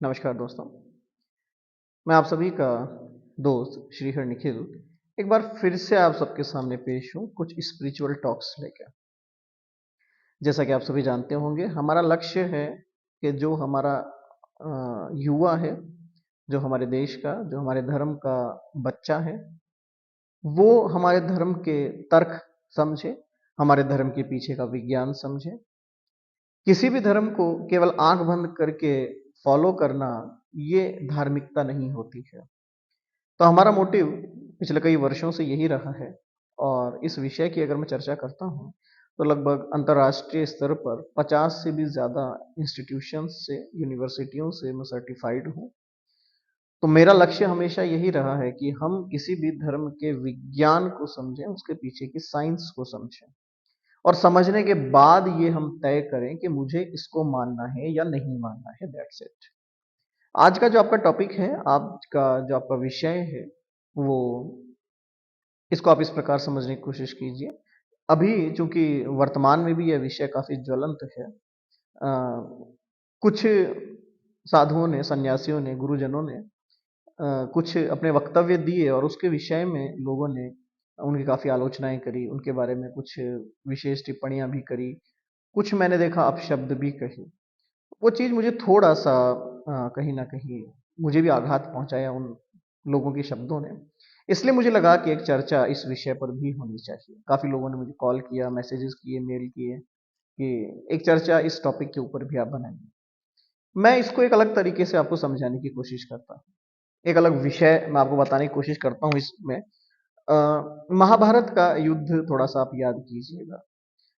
नमस्कार दोस्तों। मैं आप सभी का दोस्त श्रीहर निखिल एक बार फिर से आप सबके सामने पेश हूँ कुछ स्पिरिचुअल टॉक्स लेकर। जैसा कि आप सभी जानते होंगे, हमारा लक्ष्य है कि जो हमारा युवा है, जो हमारे देश का, जो हमारे धर्म का बच्चा है, वो हमारे धर्म के तर्क समझे, हमारे धर्म के पीछे का विज्ञान समझे। किसी भी धर्म को केवल आंख बंद करके फॉलो करना, ये धार्मिकता नहीं होती है। तो हमारा मोटिव पिछले कई वर्षों से यही रहा है। और इस विषय की अगर मैं चर्चा करता हूँ तो लगभग अंतर्राष्ट्रीय स्तर पर 50 से भी ज़्यादा इंस्टीट्यूशंस से, यूनिवर्सिटियों से मैं सर्टिफाइड हूँ। तो मेरा लक्ष्य हमेशा यही रहा है कि हम किसी भी धर्म के विज्ञान को समझें, उसके पीछे की साइंस को समझें, और समझने के बाद ये हम तय करें कि मुझे इसको मानना है या नहीं मानना है। That's it. आज का जो आपका टॉपिक है, आज का जो आपका विषय है, वो इसको आप इस प्रकार समझने की कोशिश कीजिए। अभी चूंकि वर्तमान में भी यह विषय काफी ज्वलंत है, कुछ साधुओं ने, सन्यासियों ने, गुरुजनों ने कुछ अपने वक्तव्य दिए और उसके विषय में लोगों ने उनकी काफी आलोचनाएं करी, उनके बारे में कुछ विशेष टिप्पणियां भी करी, कुछ मैंने देखा अपशब्द भी कहे। वो चीज मुझे थोड़ा सा कहीं ना कहीं मुझे भी आघात पहुंचाया उन लोगों के शब्दों ने। इसलिए मुझे लगा कि एक चर्चा इस विषय पर भी होनी चाहिए। काफी लोगों ने मुझे कॉल किया, मैसेजेस किए, मेल किए कि एक चर्चा इस टॉपिक के ऊपर भी आप बनाइए। मैं इसको एक अलग तरीके से आपको समझाने की कोशिश करता हूँ, एक अलग विषय मैं आपको बताने की कोशिश करता हूँ इसमें। महाभारत का युद्ध थोड़ा सा आप याद कीजिएगा।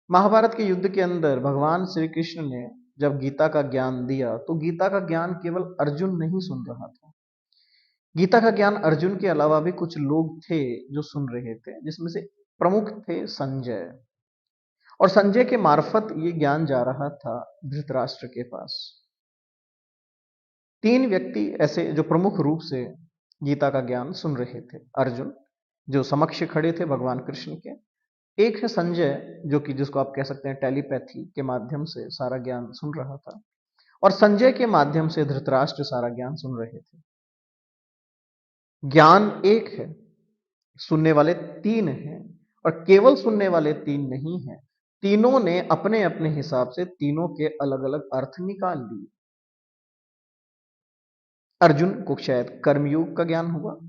महाभारत के युद्ध के अंदर भगवान श्री कृष्ण ने जब गीता का ज्ञान दिया तो गीता का ज्ञान केवल अर्जुन नहीं सुन रहा था। गीता का ज्ञान अर्जुन के अलावा भी कुछ लोग थे जो सुन रहे थे, जिसमें से प्रमुख थे संजय। और संजय के मार्फत ये ज्ञान जा रहा था धृतराष्ट्र के पास। तीन व्यक्ति ऐसे जो प्रमुख रूप से गीता का ज्ञान सुन रहे थे। अर्जुन, जो समक्ष खड़े थे भगवान कृष्ण के। एक है संजय, जो कि जिसको आप कह सकते हैं टेलीपैथी के माध्यम से सारा ज्ञान सुन रहा था। और संजय के माध्यम से धृतराष्ट्र सारा ज्ञान सुन रहे थे। ज्ञान एक है, सुनने वाले तीन हैं। और केवल सुनने वाले तीन नहीं हैं, तीनों ने अपने अपने हिसाब से तीनों के अलग अलग अर्थ निकाल लिए। अर्जुन को शायद कर्मयोग का ज्ञान हुआ,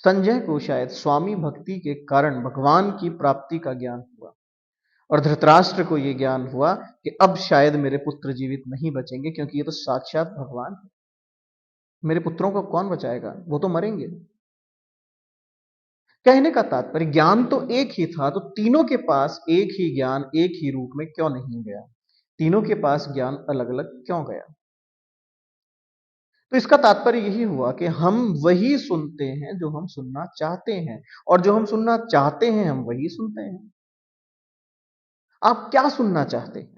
संजय को शायद स्वामी भक्ति के कारण भगवान की प्राप्ति का ज्ञान हुआ, और धृतराष्ट्र को यह ज्ञान हुआ कि अब शायद मेरे पुत्र जीवित नहीं बचेंगे, क्योंकि ये तो साक्षात भगवान है। मेरे पुत्रों को कौन बचाएगा, वो तो मरेंगे। कहने का तात्पर्य, ज्ञान तो एक ही था, तो तीनों के पास एक ही ज्ञान एक ही रूप में क्यों नहीं गया? तीनों के पास ज्ञान अलग अलग क्यों गया? तो इसका तात्पर्य यही हुआ कि हम वही सुनते हैं जो हम सुनना चाहते हैं, और जो हम सुनना चाहते हैं हम वही सुनते हैं। आप क्या सुनना चाहते हैं?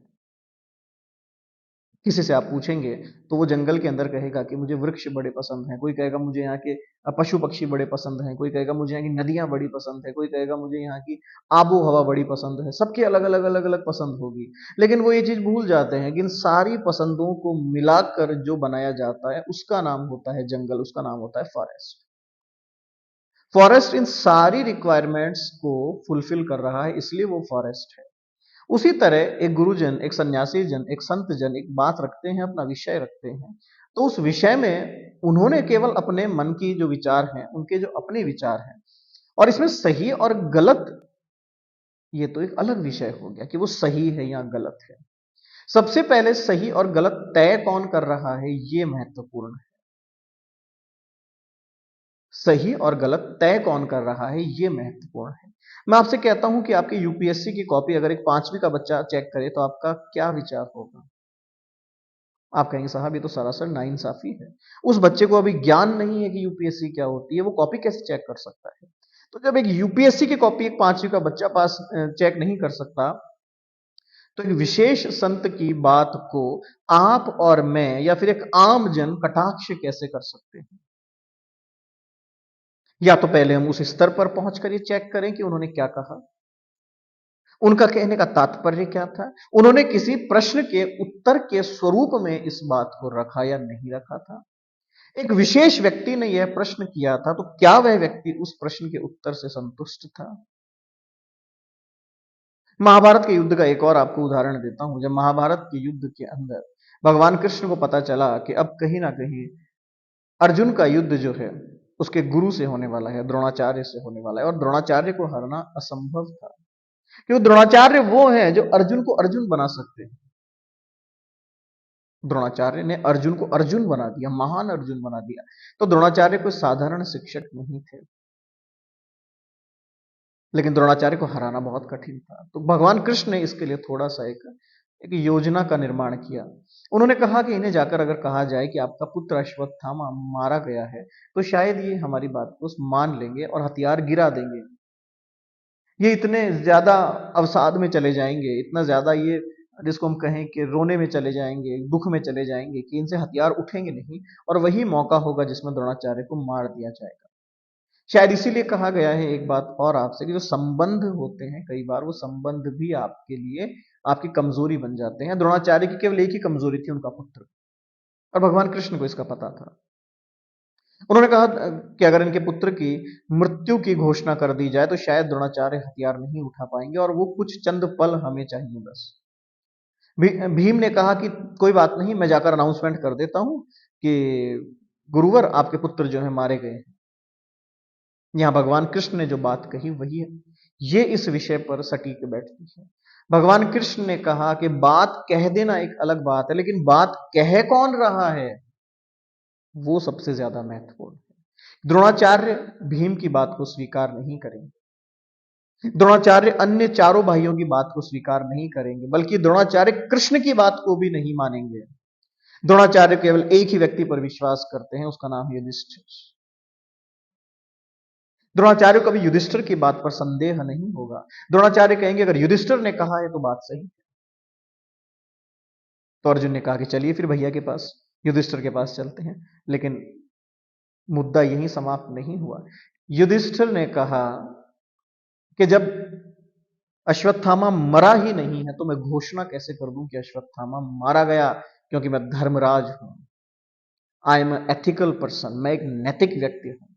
किसी से आप पूछेंगे तो वो जंगल के अंदर कहेगा कि मुझे वृक्ष बड़े पसंद हैं, कोई कहेगा मुझे यहाँ के पशु पक्षी बड़े पसंद हैं, कोई कहेगा मुझे यहाँ की नदियां बड़ी पसंद है, कोई कहेगा मुझे यहाँ की आबो हवा बड़ी पसंद है। सबकी अलग अलग अलग अलग पसंद होगी। लेकिन वो ये चीज भूल जाते हैं कि इन सारी पसंदों को मिलाकर जो बनाया जाता है उसका नाम होता है जंगल, उसका नाम होता है फॉरेस्ट। फॉरेस्ट इन सारी रिक्वायरमेंट्स को फुलफिल कर रहा है, इसलिए वो फॉरेस्ट है। उसी तरह एक गुरुजन, एक सन्यासी जन, एक संत जन एक बात रखते हैं, अपना विषय रखते हैं, तो उस विषय में उन्होंने केवल अपने मन की जो विचार हैं, उनके जो अपने विचार हैं, और इसमें सही और गलत, ये तो एक अलग विषय हो गया कि वो सही है या गलत है। सबसे पहले सही और गलत तय कौन कर रहा है, ये महत्वपूर्ण है। सही और गलत तय कौन कर रहा है, ये महत्वपूर्ण है। मैं आपसे कहता हूं कि आपकी यूपीएससी की कॉपी अगर एक 5वीं का बच्चा चेक करे तो आपका क्या विचार होगा? आप कहेंगे साहब ये तो सरासर नाइंसाफी है। उस बच्चे को अभी ज्ञान नहीं है कि यूपीएससी क्या होती है, वो कॉपी कैसे चेक कर सकता है? तो जब एक यूपीएससी की कॉपी एक 5वीं का बच्चा पास चेक नहीं कर सकता, तो एक विशेष संत की बात को आप और मैं या फिर एक आम जन कटाक्ष कैसे कर सकते हैं? या तो पहले हम उस स्तर पर पहुंचकर ये चेक करें कि उन्होंने क्या कहा। उनका कहने का तात्पर्य क्या था? उन्होंने किसी प्रश्न के उत्तर के स्वरूप में इस बात को रखा या नहीं रखा था? एक विशेष व्यक्ति ने यह प्रश्न किया था, तो क्या वह व्यक्ति उस प्रश्न के उत्तर से संतुष्ट था? महाभारत के युद्ध का एक और आपको उदाहरण देता हूं। जब महाभारत के युद्ध के अंदर भगवान कृष्ण को पता चला कि अब कहीं ना कहीं अर्जुन का युद्ध जो है उसके गुरु से होने वाला है, द्रोणाचार्य से होने वाला है, और द्रोणाचार्य को हराना असंभव था, क्योंकि द्रोणाचार्य वो है जो अर्जुन को अर्जुन बना सकते हैं। द्रोणाचार्य ने अर्जुन को अर्जुन बना दिया, महान अर्जुन बना दिया। तो द्रोणाचार्य कोई साधारण शिक्षक नहीं थे, लेकिन द्रोणाचार्य को हराना बहुत कठिन था। तो भगवान कृष्ण ने इसके लिए थोड़ा सा एक योजना का निर्माण किया। उन्होंने कहा कि इन्हें जाकर अगर कहा जाए कि आपका पुत्र अश्वत्थामा मारा गया है, तो शायद ये हमारी बात को मान लेंगे और हथियार गिरा देंगे। ये इतने ज्यादा अवसाद में चले जाएंगे, इतना ज्यादा ये जिसको हम कहें कि रोने में चले जाएंगे, दुख में चले जाएंगे, कि इनसे हथियार उठेंगे नहीं, और वही मौका होगा जिसमें द्रोणाचार्य को मार दिया जाएगा। शायद इसीलिए कहा गया है एक बात और आपसे, कि जो संबंध होते हैं कई बार वो संबंध भी आपके लिए आपकी कमजोरी बन जाते हैं। द्रोणाचार्य की केवल एक ही कमजोरी थी, उनका पुत्र, और भगवान कृष्ण को इसका पता था। उन्होंने कहा कि अगर इनके पुत्र की मृत्यु की घोषणा कर दी जाए तो शायद द्रोणाचार्य हथियार नहीं उठा पाएंगे, और वो कुछ चंद पल हमें चाहिए बस। भीम ने कहा कि कोई बात नहीं, मैं जाकर अनाउंसमेंट कर देता हूं कि गुरुवर आपके पुत्र जो है मारे गए। यहां भगवान कृष्ण ने जो बात कही वही है, ये इस विषय पर सटीक बैठती है। भगवान कृष्ण ने कहा कि बात कह देना एक अलग बात है, लेकिन बात कह कौन रहा है वो सबसे ज्यादा महत्वपूर्ण है। द्रोणाचार्य भीम की बात को स्वीकार नहीं करेंगे, द्रोणाचार्य अन्य चारों भाइयों की बात को स्वीकार नहीं करेंगे, बल्कि द्रोणाचार्य कृष्ण की बात को भी नहीं मानेंगे। द्रोणाचार्य केवल एक ही व्यक्ति पर विश्वास करते हैं, उसका नाम है युधिष्ठिर। द्रोणाचार्य को कभी युधिष्ठिर की बात पर संदेह नहीं होगा। द्रोणाचार्य कहेंगे अगर युधिष्ठिर ने कहा है तो बात सही है। तो अर्जुन ने कहा कि चलिए फिर भैया के पास, युधिष्ठिर के पास चलते हैं। लेकिन मुद्दा यहीं समाप्त नहीं हुआ। युधिष्ठिर ने कहा कि जब अश्वत्थामा मरा ही नहीं है तो मैं घोषणा कैसे कर दूं कि अश्वत्थामा मारा गया, क्योंकि मैं धर्मराज हूं, आई एम एथिकल पर्सन, मैं एक नैतिक व्यक्ति हूं,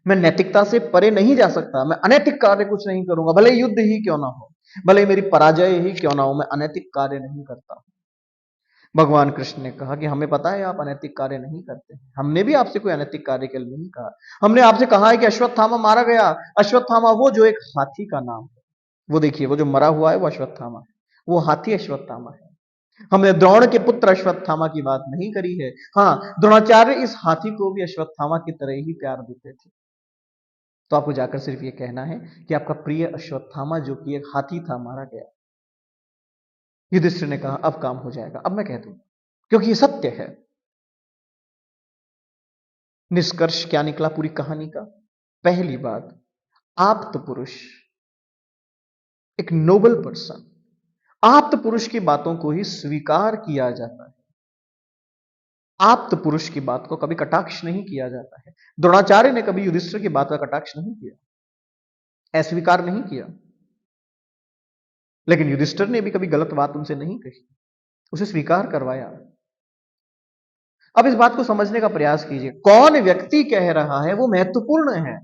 मैं नैतिकता से परे नहीं जा सकता, मैं अनैतिक कार्य कुछ नहीं करूंगा, भले युद्ध ही क्यों ना हो, भले मेरी पराजय ही क्यों ना हो, मैं अनैतिक कार्य नहीं करता। भगवान कृष्ण ने कहा कि हमें पता है आप अनैतिक कार्य नहीं करते हैं, हमने भी आपसे कोई अनैतिक कार्य के लिए नहीं कहा, हमने आपसे कहा है कि अश्वत्थामा मारा गया। अश्वत्थामा वो जो एक हाथी का नाम है, वो देखिए वो जो मरा हुआ है वो अश्वत्थामा है, वो हाथी अश्वत्थामा है। हमने द्रोण के पुत्र अश्वत्थामा की बात नहीं करी है। हाँ, द्रोणाचार्य इस हाथी को भी अश्वत्थामा की तरह ही प्यार देते थे। तो आपको जाकर सिर्फ ये कहना है कि आपका प्रिय अश्वत्थामा जो कि एक हाथी था मारा गया। युधिष्ठिर ने कहा अब काम हो जाएगा, अब मैं कह दूंगा, क्योंकि ये सत्य है। निष्कर्ष क्या निकला पूरी कहानी का? पहली बात, आप्त पुरुष, एक नोबल पर्सन, आप्त पुरुष की बातों को ही स्वीकार किया जाता है। आप्त पुरुष की बात को कभी कटाक्ष नहीं किया जाता है। द्रोणाचार्य ने कभी युधिष्ठिर की बात का कटाक्ष नहीं किया, अस्वीकार नहीं किया, लेकिन युधिष्ठिर ने भी कभी गलत बात उनसे नहीं कही, उसे स्वीकार करवाया। अब इस बात को समझने का प्रयास कीजिए, कौन व्यक्ति कह रहा है वो महत्वपूर्ण है।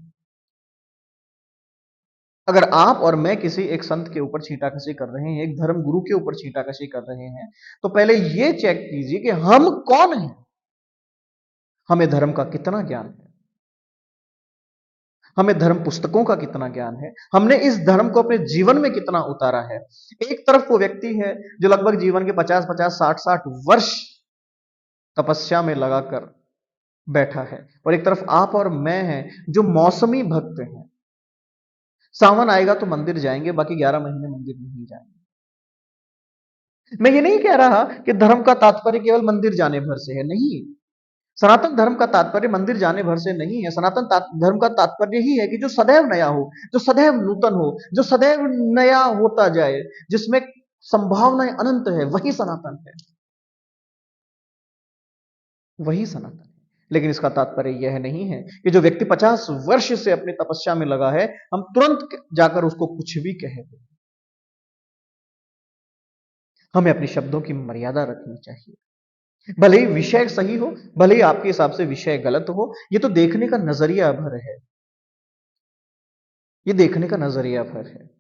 अगर आप और मैं किसी एक संत के ऊपर छींटाकशी कर रहे हैं, एक धर्म गुरु के ऊपर छींटाकशी कर रहे हैं, तो पहले यह चेक कीजिए कि हम कौन हैं, हमें धर्म का कितना ज्ञान है, हमें धर्म पुस्तकों का कितना ज्ञान है, हमने इस धर्म को अपने जीवन में कितना उतारा है। एक तरफ वो व्यक्ति है जो लगभग जीवन के 50-50, 60-60 वर्ष तपस्या में लगाकर बैठा है, और एक तरफ आप और मैं हैं जो मौसमी भक्त हैं। सावन आएगा तो मंदिर जाएंगे, बाकी 11 महीने मंदिर नहीं जाएंगे। मैं ये नहीं कह रहा कि धर्म का तात्पर्य केवल मंदिर जाने भर से है, नहीं। सनातन धर्म का तात्पर्य मंदिर जाने भर से नहीं है। सनातन धर्म का तात्पर्य ही है कि जो सदैव नया हो, जो सदैव नूतन हो, जो सदैव नया होता जाए, जिसमें संभावनाएं अनंत है, वही सनातन है, वही सनातन है। लेकिन इसका तात्पर्य यह नहीं है कि जो व्यक्ति 50 वर्ष से अपनी तपस्या में लगा है, हम तुरंत जाकर उसको कुछ भी कह दें। हमें अपने शब्दों की मर्यादा रखनी चाहिए। भले ही विषय सही हो, भले ही आपके हिसाब से विषय गलत हो, ये तो देखने का नजरिया भर है। ये देखने का नजरिया भर है।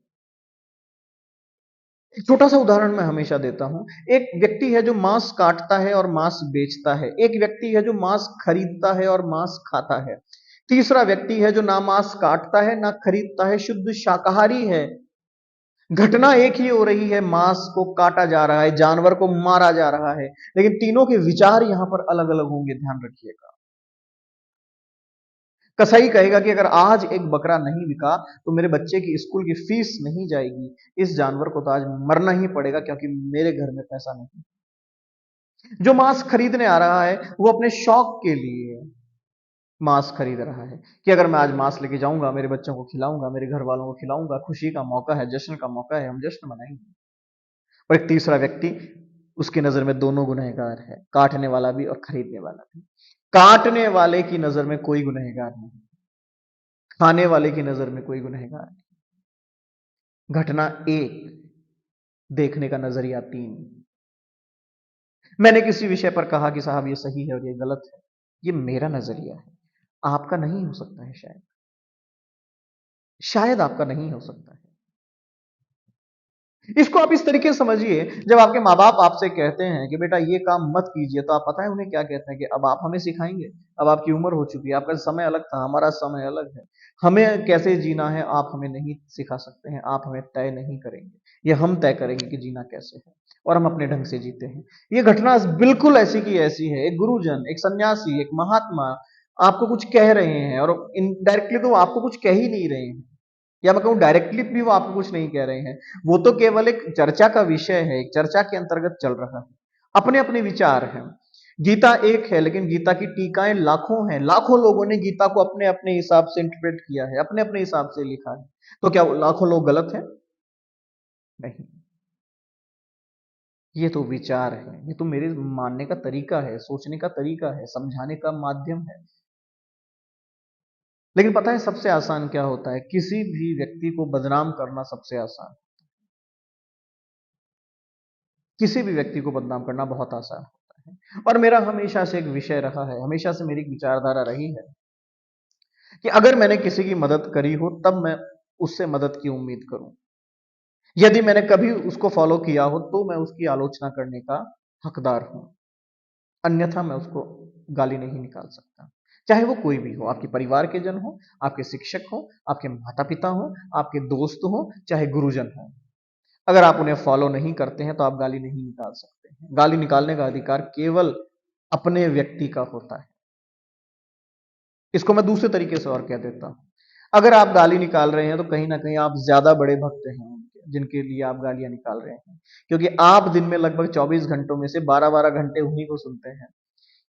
एक छोटा सा उदाहरण मैं हमेशा देता हूं। एक व्यक्ति है जो मांस काटता है और मांस बेचता है। एक व्यक्ति है जो मांस खरीदता है और मांस खाता है। तीसरा व्यक्ति है जो ना मांस काटता है ना खरीदता है, शुद्ध शाकाहारी है। घटना एक ही हो रही है, मांस को काटा जा रहा है, जानवर को मारा जा रहा है, लेकिन तीनों के विचार यहां पर अलग अलग होंगे, ध्यान रखिएगा। कसाई कहेगा कि अगर आज एक बकरा नहीं बिका तो मेरे बच्चे की स्कूल की फीस नहीं जाएगी, इस जानवर को तो आज मरना ही पड़ेगा क्योंकि मेरे घर में पैसा नहीं। जो मांस खरीदने आ रहा है वो अपने शौक के लिए मांस खरीद रहा है कि अगर मैं आज मांस लेके जाऊंगा, मेरे बच्चों को खिलाऊंगा, मेरे घर वालों को खिलाऊंगा, खुशी का मौका है, जश्न का मौका है, हम जश्न मनाएंगे। और एक तीसरा व्यक्ति, उसकी नजर में दोनों गुनहगार है, काटने वाला भी और खरीदने वाला भी। काटने वाले की नजर में कोई गुनहगार नहीं, खाने वाले की नजर में कोई गुनहगार नहीं। घटना एक, देखने का नजरिया तीन। मैंने किसी विषय पर कहा कि साहब ये सही है और ये गलत है, ये मेरा नजरिया है, आपका नहीं हो सकता है। शायद शायद आपका नहीं हो सकता है। इसको आप इस तरीके से समझिए, जब आपके माँ बाप आपसे कहते हैं कि बेटा ये काम मत कीजिए, तो आप पता है उन्हें क्या कहते हैं कि अब आप हमें सिखाएंगे, अब आपकी उम्र हो चुकी है, आपका समय अलग था, हमारा समय अलग है, हमें कैसे जीना है आप हमें नहीं सिखा सकते हैं, आप हमें तय नहीं करेंगे, ये हम तय करेंगे कि जीना कैसे है, और हम अपने ढंग से जीते हैं। ये घटना बिल्कुल ऐसी की ऐसी है। एक गुरुजन, एक सन्यासी, एक महात्मा आपको कुछ कह रहे हैं, और इनडायरेक्टली तो आपको कुछ कह ही नहीं रहे हैं, या मैं कहूं डायरेक्टली भी वो आपको कुछ नहीं कह रहे हैं। वो तो केवल एक चर्चा का विषय है, एक चर्चा के अंतर्गत चल रहा है, अपने अपने विचार हैं। गीता एक है लेकिन गीता की टीकाएं लाखों हैं, लाखों लोगों ने गीता को अपने अपने हिसाब से इंटरप्रेट किया है, अपने अपने हिसाब से लिखा है। तो क्या वो लाखों लोग गलत हैं? नहीं। ये तो विचार है, ये तो मेरे मानने का तरीका है, सोचने का तरीका है, समझाने का माध्यम है। लेकिन पता है सबसे आसान क्या होता है? किसी भी व्यक्ति को बदनाम करना सबसे आसान। किसी भी व्यक्ति को बदनाम करना बहुत आसान होता है। और मेरा हमेशा से एक विषय रहा है, हमेशा से मेरी एक विचारधारा रही है कि अगर मैंने किसी की मदद करी हो तब मैं उससे मदद की उम्मीद करूं। यदि मैंने कभी उसको फॉलो किया हो तो मैं उसकी आलोचना करने का हकदार हूं, अन्यथा मैं उसको गाली नहीं निकाल सकता। चाहे वो कोई भी हो, आपके परिवार के जन हो, आपके शिक्षक हो, आपके माता पिता हो, आपके दोस्त हो, चाहे गुरुजन हो। अगर आप उन्हें फॉलो नहीं करते हैं तो आप गाली नहीं निकाल सकते हैं। गाली निकालने का अधिकार केवल अपने व्यक्ति का होता है। इसको मैं दूसरे तरीके से और कह देता हूं, अगर आप गाली निकाल रहे हैं तो कहीं ना कहीं आप ज्यादा बड़े भक्त हैं उनके, जिनके लिए आप गालियां निकाल रहे हैं, क्योंकि आप दिन में लगभग 24 घंटों में से 12-12 घंटे उन्हीं को सुनते हैं,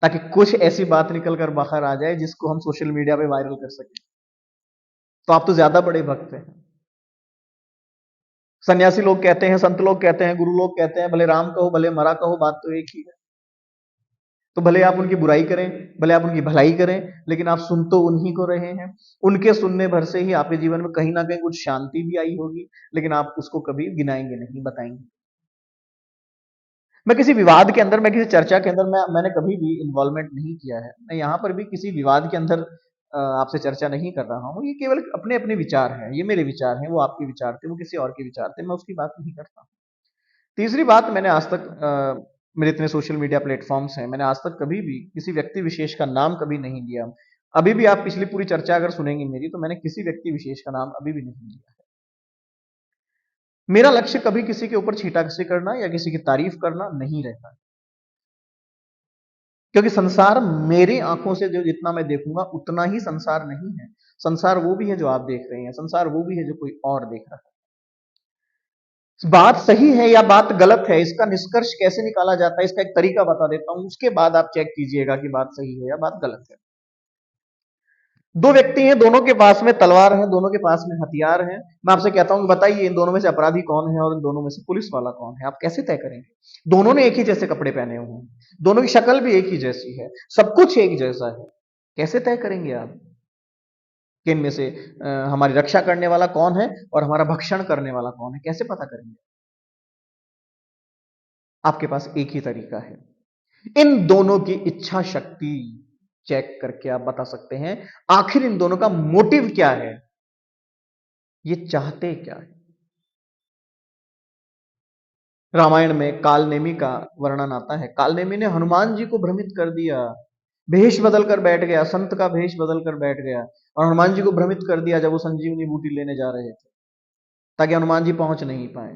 ताकि कुछ ऐसी बात निकल कर बाहर आ जाए जिसको हम सोशल मीडिया पे वायरल कर सकें। तो आप तो ज्यादा बड़े भक्त हैं। सन्यासी लोग कहते हैं, संत लोग कहते हैं, गुरु लोग कहते हैं, भले राम कहो भले मरा कहो, बात तो एक ही है। तो भले आप उनकी बुराई करें, भले आप उनकी भलाई करें, लेकिन आप सुन तो उन्हीं को रहे हैं। उनके सुनने भर से ही आपके जीवन में कहीं ना कहीं कुछ शांति भी आई होगी, लेकिन आप उसको कभी गिनाएंगे नहीं, बताएंगे। मैं किसी विवाद के अंदर, मैं किसी चर्चा के अंदर मैंने कभी भी इन्वॉल्वमेंट नहीं किया है। मैं यहां पर भी किसी विवाद के अंदर आपसे चर्चा नहीं कर रहा हूं। ये केवल अपने अपने विचार हैं, ये मेरे विचार हैं, वो आपके विचार थे, वो किसी और के विचार थे, मैं उसकी बात नहीं करता। तीसरी बात, मैंने आज तक मेरे इतने सोशल मीडिया प्लेटफॉर्म्स हैं, मैंने आज तक कभी भी किसी व्यक्ति विशेष का नाम कभी नहीं लिया। अभी भी आप पिछली पूरी चर्चा अगर सुनेंगे मेरी, तो मैंने किसी व्यक्ति विशेष का नाम अभी भी नहीं लिया है। मेरा लक्ष्य कभी किसी के ऊपर छींटाकशी करना या किसी की तारीफ करना नहीं रहता, क्योंकि संसार मेरी आंखों से जो जितना मैं देखूंगा उतना ही संसार नहीं है। संसार वो भी है जो आप देख रहे हैं, संसार वो भी है जो कोई और देख रहा है। बात सही है या बात गलत है, इसका निष्कर्ष कैसे निकाला जाता है, इसका एक तरीका बता देता हूं, उसके बाद आप चेक कीजिएगा कि बात सही है या बात गलत है। दो व्यक्ति हैं, दोनों के पास में तलवार है, दोनों के पास में हथियार है। मैं आपसे कहता हूं कि बताइए इन दोनों में से अपराधी कौन है और इन दोनों में से पुलिस वाला कौन है, आप कैसे तय करेंगे? दोनों ने एक ही जैसे कपड़े पहने हुए हैं, दोनों की शक्ल भी एक ही जैसी है, सब कुछ एक जैसा है। कैसे तय करेंगे आप कि इनमें से हमारी रक्षा करने वाला कौन है और हमारा भक्षण करने वाला कौन है? कैसे पता करेंगे? आपके पास एक ही तरीका है, इन दोनों की इच्छा शक्ति चेक करके आप बता सकते हैं आखिर इन दोनों का मोटिव क्या है, ये चाहते क्या है। रामायण में कालनेमी का वर्णन आता है। कालनेमी ने हनुमान जी को भ्रमित कर दिया, भेष बदल कर बैठ गया, संत का भेष बदल कर बैठ गया और हनुमान जी को भ्रमित कर दिया जब वो संजीवनी बूटी लेने जा रहे थे, ताकि हनुमान जी पहुंच नहीं पाए।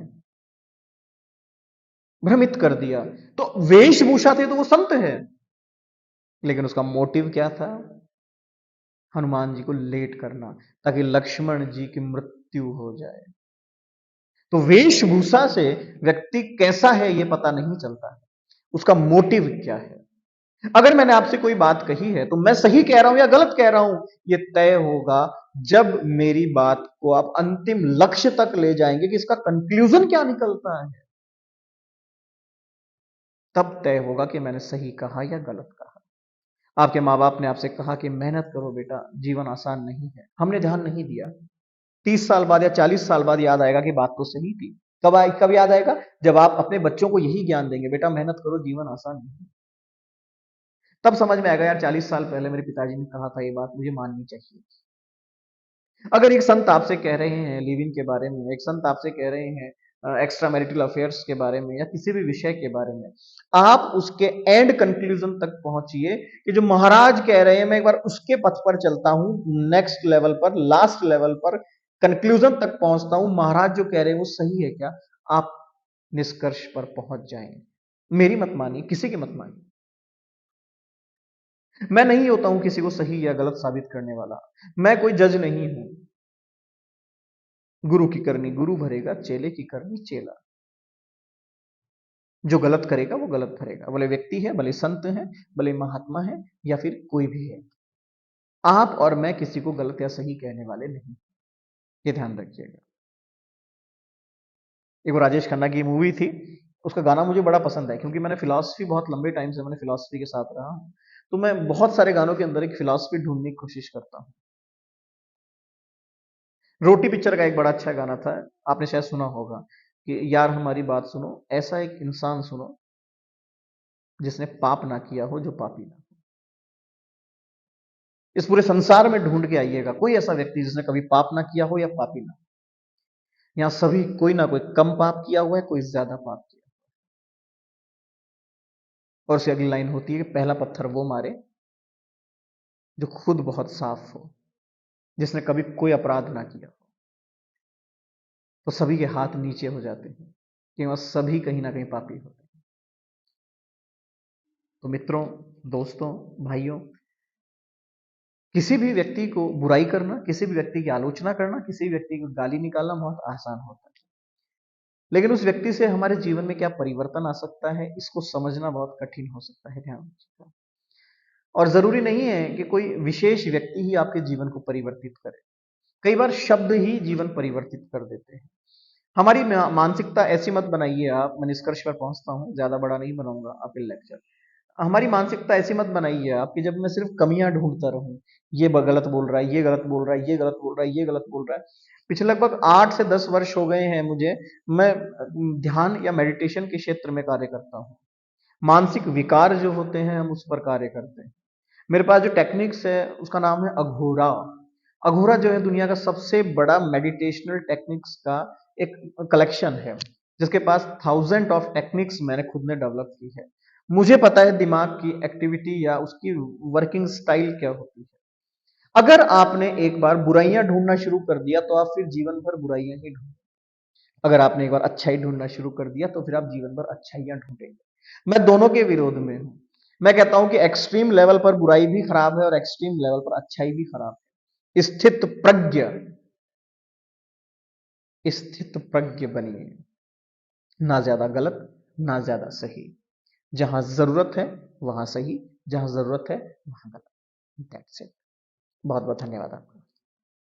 भ्रमित कर दिया। तो वेशभूषा थे तो वो संत है, लेकिन उसका मोटिव क्या था? हनुमान जी को लेट करना, ताकि लक्ष्मण जी की मृत्यु हो जाए। तो वेशभूषा से व्यक्ति कैसा है यह पता नहीं चलता है, उसका मोटिव क्या है। अगर मैंने आपसे कोई बात कही है तो मैं सही कह रहा हूं या गलत कह रहा हूं, यह तय होगा जब मेरी बात को आप अंतिम लक्ष्य तक ले जाएंगे कि इसका कंक्लूजन क्या निकलता है, तब तय होगा कि मैंने सही कहा या गलत कहा। आपके माँ बाप ने आपसे कहा कि मेहनत करो बेटा, जीवन आसान नहीं है, हमने ध्यान नहीं दिया। 30 साल बाद या 40 साल बाद याद आएगा कि बात तो सही थी। कब याद आएगा? जब आप अपने बच्चों को यही ज्ञान देंगे, बेटा मेहनत करो, जीवन आसान नहीं है। तब समझ में आएगा यार 40 साल पहले मेरे पिताजी ने कहा था, ये बात मुझे माननी चाहिए। अगर एक संत आपसे कह रहे हैं लिविंग के बारे में, एक संत आपसे कह रहे हैं एक्स्ट्रा मैरिटल अफेयर्स के बारे में या किसी भी विषय के बारे में, आप उसके एंड कंक्लूजन तक पहुंचिए कि जो महाराज कह रहे हैं मैं एक बार उसके पथ पर चलता हूं, नेक्स्ट लेवल पर, लास्ट लेवल पर, कंक्लूजन तक पहुंचता हूं, महाराज जो कह रहे हैं वो सही है क्या, आप निष्कर्ष पर पहुंच जाएंगे। मेरी मत मानिए, किसी की मत मानिए। मैं नहीं होता हूं किसी को सही या गलत साबित करने वाला, मैं कोई जज नहीं हूं। गुरु की करनी गुरु भरेगा, चेले की करनी चेला। जो गलत करेगा वो गलत भरेगा, भले व्यक्ति है, भले संत है, भले महात्मा है या फिर कोई भी है। आप और मैं किसी को गलत या सही कहने वाले नहीं, ये ध्यान रखिएगा। एक राजेश खन्ना की मूवी थी, उसका गाना मुझे बड़ा पसंद है, क्योंकि मैंने फिलॉसफी बहुत लंबे टाइम से मैंने फिलॉसफी के साथ रहा हूं, तो मैं बहुत सारे गानों के अंदर एक फिलॉसफी ढूंढने की कोशिश करता हूं। रोटी पिक्चर का एक बड़ा अच्छा गाना था, आपने शायद सुना होगा कि यार हमारी बात सुनो, ऐसा एक इंसान सुनो जिसने पाप ना किया हो, जो पापी ना। इस पूरे संसार में ढूंढ के आइएगा कोई ऐसा व्यक्ति जिसने कभी पाप ना किया हो या पापी ना। यहां सभी कोई ना कोई कम पाप किया हुआ है, कोई ज्यादा पाप किया। और उसकी अगली लाइन होती है कि पहला पत्थर वो मारे जो खुद बहुत साफ हो, जिसने कभी कोई अपराध ना किया हो। तो सभी के हाथ नीचे हो जाते हैं, क्योंकि सभी कहीं ना कहीं पापी होते हैं। तो मित्रों, दोस्तों, भाइयों, किसी भी व्यक्ति को बुराई करना, किसी भी व्यक्ति की आलोचना करना, किसी भी व्यक्ति को गाली निकालना बहुत आसान होता है, लेकिन उस व्यक्ति से हमारे जीवन में क्या परिवर्तन आ सकता है, इसको समझना बहुत कठिन हो सकता है। ध्यान रखिएगा। और जरूरी नहीं है कि कोई विशेष व्यक्ति ही आपके जीवन को परिवर्तित करे, कई बार शब्द ही जीवन परिवर्तित कर देते हैं। हमारी मानसिकता ऐसी मत बनाइए आप, मैं निष्कर्ष पर पहुंचता हूं, ज्यादा बड़ा नहीं बनाऊंगा आपके लेक्चर। हमारी मानसिकता ऐसी मत बनाइए आप कि जब मैं सिर्फ कमियां ढूंढता रहूं, ये गलत बोल रहा है, ये गलत बोल रहा है, ये गलत बोल रहा है, ये गलत बोल रहा है। पिछले लगभग 8 से 10 वर्ष हो गए हैं मुझे, मैं ध्यान या मेडिटेशन के क्षेत्र में कार्य करता हूं। मानसिक विकार जो होते हैं हम उस पर कार्य करते हैं। मेरे पास जो टेक्निक्स है उसका नाम है अघोरा। अघोरा जो है दुनिया का सबसे बड़ा मेडिटेशनल टेक्निक्स का एक कलेक्शन है, जिसके पास 1000 ऑफ टेक्निक्स मैंने खुद ने डेवलप की है। मुझे पता है दिमाग की एक्टिविटी या उसकी वर्किंग स्टाइल क्या होती है। अगर आपने एक बार बुराइयां ढूंढना शुरू कर दिया तो आप फिर जीवन भर बुराइयां ही ढूंढेंगे। अगर आपने एक बार अच्छाई ढूंढना शुरू कर दिया तो फिर आप जीवन भर अच्छाइयां ढूंढेंगे। मैं दोनों के विरोध में हूं। मैं कहता हूं कि एक्सट्रीम लेवल पर बुराई भी खराब है और एक्सट्रीम लेवल पर अच्छाई भी खराब है। स्थित प्रज्ञ बनिए, ना ज्यादा गलत, ना ज्यादा सही। जहां जरूरत है वहां सही, जहां जरूरत है वहां गलत। That's it. बहुत बहुत धन्यवाद आपका।